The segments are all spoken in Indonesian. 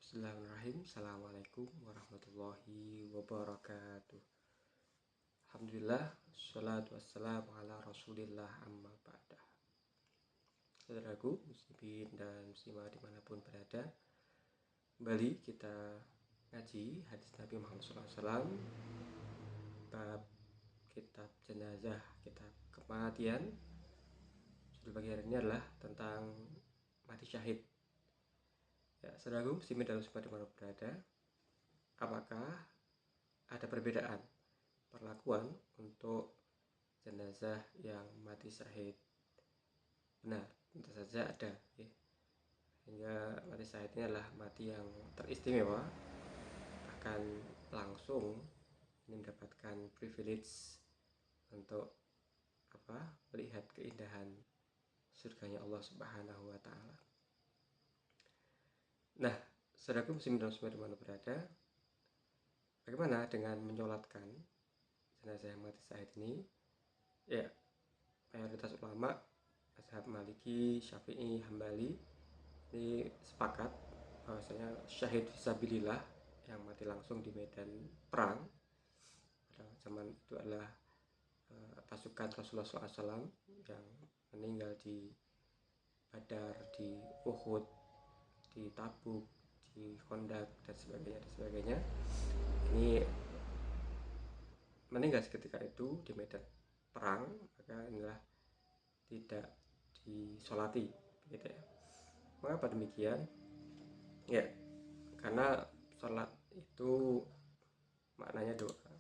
Bismillahirrahmanirrahim. Assalamualaikum warahmatullahi wabarakatuh. Alhamdulillah, salatu wassalamu ala rasulillah amma ba'dah. Saudaraku, muslimin dan muslimah dimanapun berada, kembali kita ngaji hadis Nabi Muhammad SAW, bab kitab jenazah, kitab kematian. Judul bagi hari ini adalah tentang mati syahid. Ya, saudaraku, muslimin dan muslimah dimanapun berada, apakah ada perbedaan perlakuan untuk jenazah yang mati syahid? Benar, tentu saja ada, ya. Hingga mati syahid ini adalah mati yang teristimewa, bahkan langsung ini mendapatkan privilege untuk melihat keindahan surganya Allah Subhanahu wa Ta'ala. Nah, saudaraku muslim dan muslimah dimanapun berada, bagaimana dengan menyolatkan jenazah yang mati syahid ini? Ya, mayoritas ulama mazhab Maliki, Syafi'i, Hambali ini sepakat bahwasanya syahid fisabilillah yang mati langsung di medan perang pada zaman itu adalah pasukan Rasulullah SAW yang meninggal di Badar, di Uhud, di Tabuk, di Khandaq dan sebagainya. Ini meninggal seketika itu di medan perang, maka inilah tidak disolati, begitu ya. Mengapa demikian? Ya, karena sholat itu maknanya doa.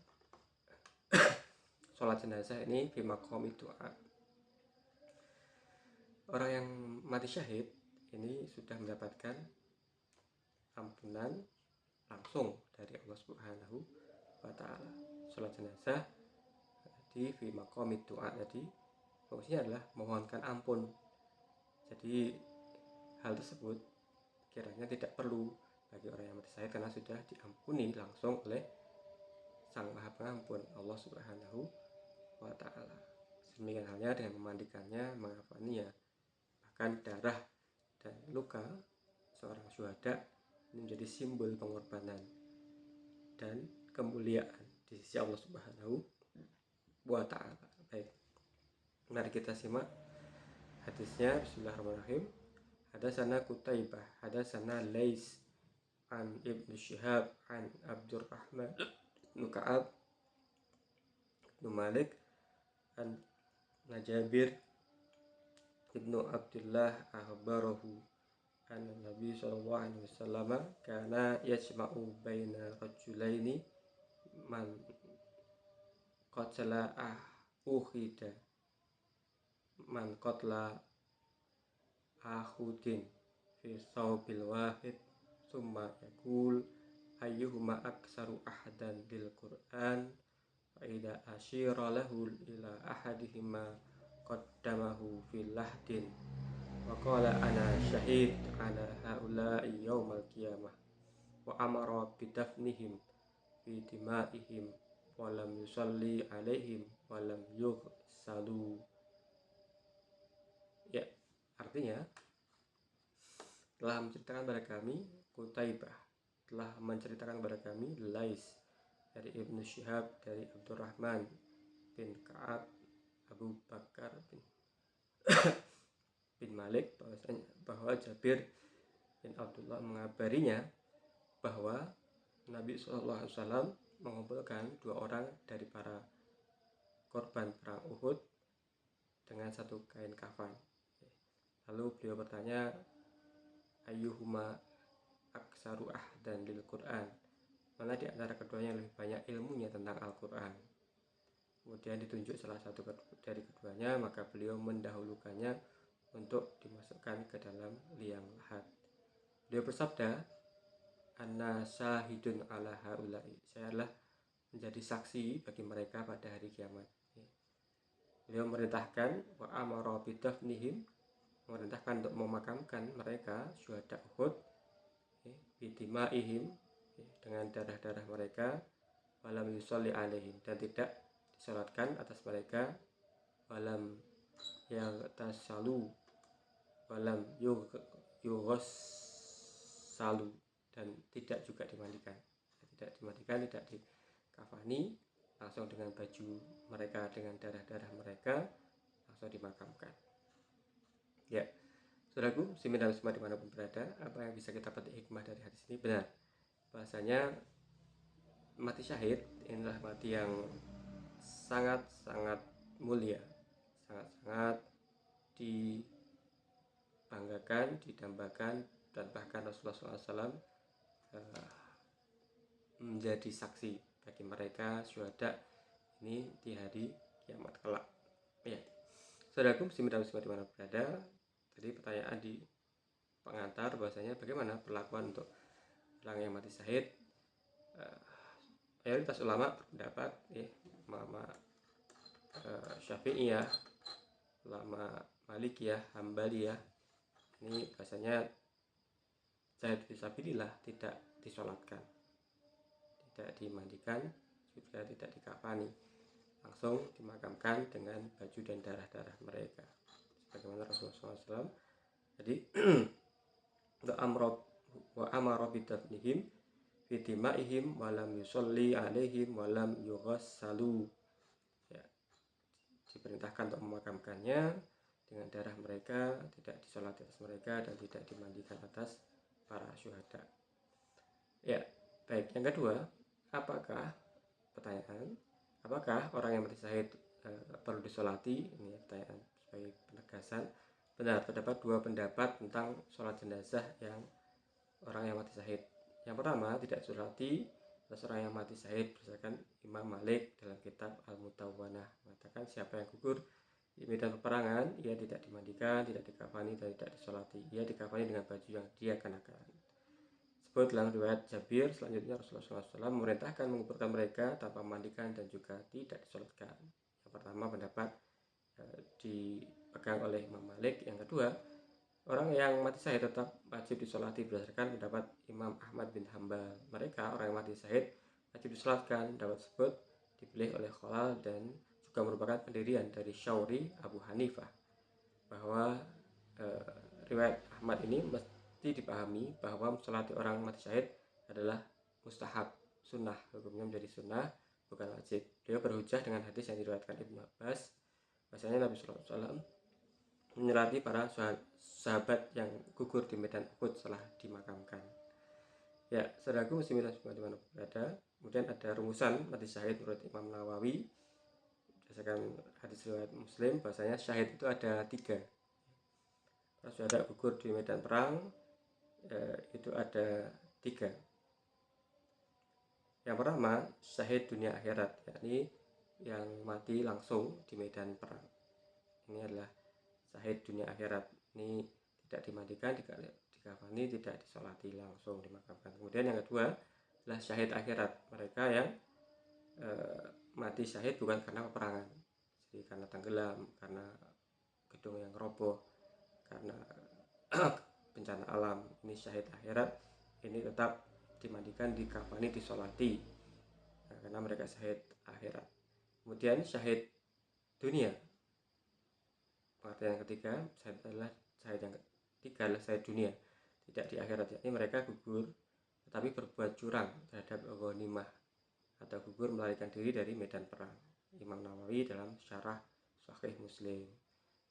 Sholat jenazah ini bimaqami doa. Orang yang mati syahid ini sudah mendapatkan ampunan langsung dari Allah Subhanahu wa Ta'ala. Sholat jenazah di maqamid doa tadi fungsinya adalah memohonkan ampun. Jadi hal tersebut kiranya tidak perlu bagi orang yang mati syahid karena sudah diampuni langsung oleh Sang Maha Pengampun, Allah Subhanahu wa Ta'ala. Demikian halnya dengan memandikannya, mengafaninya. Bahkan darah dan luka seorang syuhada ini menjadi simbol pengorbanan dan kemuliaan di sisi Allah Subhanahu wa Ta'ala. Baik, mari kita simak hadisnya. Bismillahirrahmanirrahim. Hadatsana Qutaibah, hadatsana Lais an Ibnu Syihab an Abdurrahman bin Ka'ab bin Malik an Jabir Ibnu Abdullah akhbarahu anna Nabi sallallahu alaihi wasallam kana yajma'u baina rajulaini man qatala uhida man qatla ahudin fi sawbil wahid summa yaqul ayyuhuma aksaru ahadan lil Qur'an fa idza asyira lahu ila ahadihima qaddamahu fil lahdin wa qala ana syahid ala haula'i yaumal qiyamah wa amara bidafnihim fi dima'ihim wa lam yusalli alaihim wa lam yughsalu. Ya, artinya telah menceritakan kepada kami Qutaibah, telah menceritakan kepada kami Lais dari Ibnu Syihab, dari Abdurrahman bin Ka'ab, Abu Bakar bin Malik, bahwa Jabir bin Abdullah mengabarinya bahwa Nabi SAW mengumpulkan dua orang dari para korban perang Uhud dengan satu kain kafan. Lalu beliau bertanya, ayyuhuma aksaru ahdan lil Qur'an, mana di antara keduanya lebih banyak ilmunya tentang Al-Quran. Kemudian ditunjuk salah satu dari keduanya, maka beliau mendahulukannya untuk dimasukkan ke dalam liang lahat. Beliau bersabda, anna syahidun ala haula'i, saya adalah menjadi saksi bagi mereka pada hari kiamat. Beliau memerintahkan wa amara bidafnihim, memerintahkan untuk memakamkan mereka syuhada Uhud bidimaihim, dengan darah-darah mereka, walam yusolli alaihim, dan tidak disalatkan atas mereka, walam yaghtasalu, walam yughassalu, dan tidak juga dimandikan. Tidak dimandikan, tidak dikafani, langsung dengan baju mereka, dengan darah-darah mereka langsung dimakamkan. Ya, saudaraku, muslimin dan muslimat dimanapun berada, apa yang bisa kita petik hikmah dari hadis ini? Benar, bahasanya mati syahid inilah mati yang sangat-sangat mulia, sangat-sangat dibanggakan, didambakan, dan bahkan Rasulullah SAW menjadi saksi bagi mereka syuhada ini di hari kiamat kelak. Ya, saudaraku, muslimin dan muslimat dimana berada, tadi pertanyaan di pengantar bahwasanya bagaimana perlakuan untuk orang yang mati syahid. Mayoritas ulama berpendapat, ulama Syafi'iyah, ulama Malikiyah, Hambaliyah, ini bahasanya syahid fisabilillah tidak disolatkan, tidak dimandikan, juga tidak dikafani, langsung dimakamkan dengan baju dan darah-darah mereka sebagaimana Rasulullah SAW. Jadi wa amara bidafnihim fi dimaihim wa lam yusolli alaihim wa lam yughassalu. Ya, diperintahkan untuk memakamkannya dengan darah mereka, tidak disolati atas mereka, dan tidak dimandikan atas para syuhada. Ya, baik. Yang kedua, apakah orang yang mati syahid perlu disolati? Ini pertanyaan sebagai penegasan. Benar, terdapat dua pendapat tentang sholat jenazah yang orang yang mati syahid. Yang pertama, tidak disolati atas orang yang mati syahid berdasarkan Imam Malik dalam kitab Al-Mutawwanah, mengatakan siapa yang gugur di medan peperangan, ia tidak dimandikan, tidak dikafani, dan tidak disolati. Ia dikafani dengan baju yang dia kenakan. Sebut dalam riwayat Jabir, selanjutnya Rasulullah SAW memerintahkan menguburkan mereka tanpa memandikan dan juga tidak disolatkan. Yang pertama pendapat dipegang oleh Imam Malik. Yang kedua, orang yang mati syahid tetap wajib disolati berdasarkan pendapat Imam Ahmad bin Hambal. Mereka orang yang mati syahid wajib disolatkan. Pendapat tersebut dipilih oleh Khalal dan juga merupakan pendirian dari Syauri Abu Hanifah, bahwa riwayat Ahmad ini mesti dipahami bahwa mensolati orang mati syahid adalah mustahab, sunnah, hukumnya menjadi sunnah, bukan wajib. Beliau berhujjah dengan hadis yang diriwayatkan Ibnu Abbas, bahwasanya Nabi Sallallahu Alaihi Wasallam menyolati para sahabat yang gugur di medan Uhud setelah dimakamkan. Ya, saudaraku muslimin dan muslimat dimana berada, kemudian ada rumusan mati syahid menurut Imam Nawawi berdasarkan hadis riwayat Muslim, bahwasanya syahid itu ada 3. Para syuhada gugur di medan perang itu ada 3. Yang pertama, syahid dunia akhirat, yakni yang mati langsung di medan perang. Ini adalah syahid dunia akhirat. Ini tidak dimandikan, dikafani, tidak disolati, langsung dimakamkan. Kemudian yang kedua adalah syahid akhirat, mereka yang mati syahid bukan karena peperangan, jadi karena tenggelam, karena gedung yang roboh, karena bencana alam. Ini syahid akhirat, ini tetap dimandikan, dikafani, disolati, karena mereka syahid akhirat. Kemudian syahid dunia, pengertian yang ketiga, syahid yang ketiga adalah syahid dunia, tidak di akhirat, yakni mereka gugur tetapi berbuat curang terhadap ghanimah atau gugur melarikan diri dari medan perang. Imam Nawawi dalam syarah Sahih Muslim.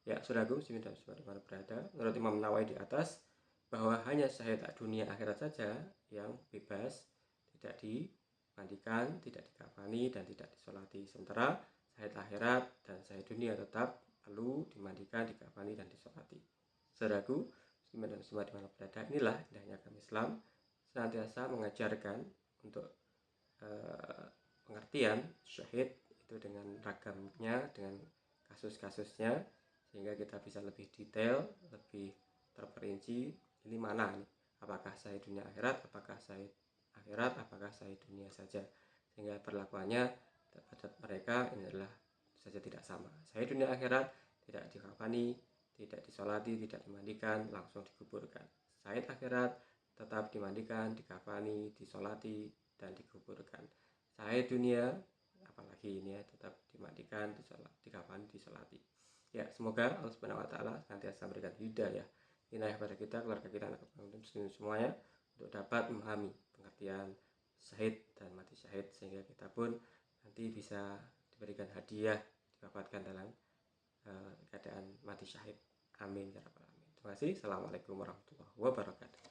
Ya, saudaraku muslimin dan muslimat dimana berada, menurut Imam Nawawi di atas, bahwa hanya syahid dunia akhirat saja yang bebas, tidak dimandikan, tidak dikafani, dan tidak disolati. Sementara syahid akhirat dan syahid dunia tetap perlu dimandikan, dikafani, dan disolati. Saudaraku muslimin dan muslimat dimana berada, inilah indahnya agama Islam, senantiasa mengajarkan untuk pengertian syahid itu dengan ragamnya, dengan kasus-kasusnya, sehingga kita bisa lebih detail, lebih terperinci, ini mana nih, apakah syahid dunia akhirat, apakah syahid akhirat, apakah syahid dunia saja, sehingga perlakuannya terhadap mereka ini adalah saja tidak sama. Syahid dunia akhirat tidak dikafani, tidak disolati, tidak dimandikan, langsung dikuburkan. Syahid akhirat tetap dimandikan, dikafani, disolati, dan dikuburkan. Syahid dunia apalagi ini ya, tetap dimandikan, dikafani, disolati. Ya, semoga Allah Subhanahu wa taala senantiasa memberikan hidayah pada kita, keluarga kita, anak muslim semuanya, untuk dapat memahami pengertian syahid dan mati syahid, sehingga kita pun nanti bisa diberikan hadiah, diwafatkan dalam keadaan mati syahid. Amin ya rabbal alamin. Terima kasih. Assalamualaikum warahmatullahi wabarakatuh.